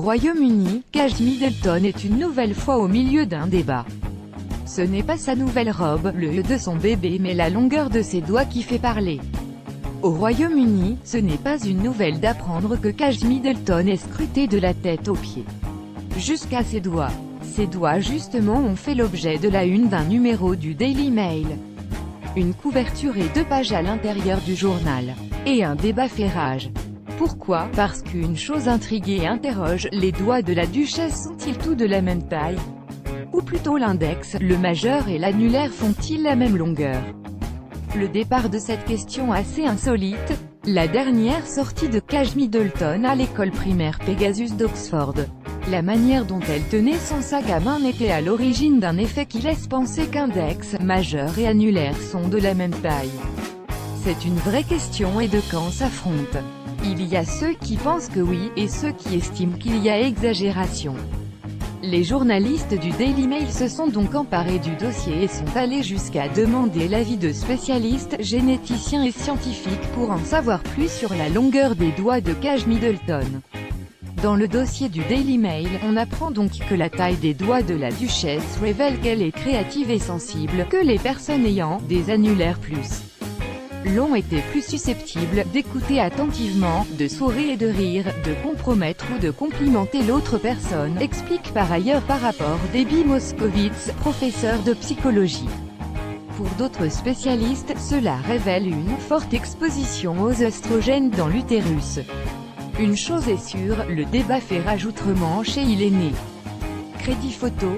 Royaume-Uni, Kate Middleton est une nouvelle fois au milieu d'un débat. Ce n'est pas sa nouvelle robe, le de son bébé mais la longueur de ses doigts qui fait parler. Au Royaume-Uni, ce n'est pas une nouvelle d'apprendre que Kate Middleton est scrutée de la tête aux pieds, jusqu'à ses doigts. Ces doigts justement ont fait l'objet de la une d'un numéro du Daily Mail. Une couverture et 2 pages à l'intérieur du journal. Et un débat fait rage. Pourquoi? Parce qu'une chose intrigue et interroge, les doigts de la duchesse sont-ils tous de la même taille? Ou plutôt l'index, le majeur et l'annulaire font-ils la même longueur? Le départ de cette question assez insolite, la dernière sortie de Kate Middleton à l'école primaire Pegasus d'Oxford. La manière dont elle tenait son sac à main était à l'origine d'un effet qui laisse penser qu'index, majeur et annulaire sont de la même taille. C'est une vraie question et deux camps s'affrontent. Il y a ceux qui pensent que oui, et ceux qui estiment qu'il y a exagération. Les journalistes du Daily Mail se sont donc emparés du dossier et sont allés jusqu'à demander l'avis de spécialistes, généticiens et scientifiques pour en savoir plus sur la longueur des doigts de Kate Middleton. Dans le dossier du Daily Mail, on apprend donc que la taille des doigts de la duchesse révèle qu'elle est créative et sensible, que les personnes ayant des annulaires plus longs étaient plus susceptibles d'écouter attentivement, de sourire et de rire, de compromettre ou de complimenter l'autre personne, explique par ailleurs par rapport Debbie Moskowitz, professeure de psychologie. Pour d'autres spécialistes, cela révèle une forte exposition aux œstrogènes dans l'utérus. Une chose est sûre, le débat fait rage outre-Manche et il est né. Crédit photo,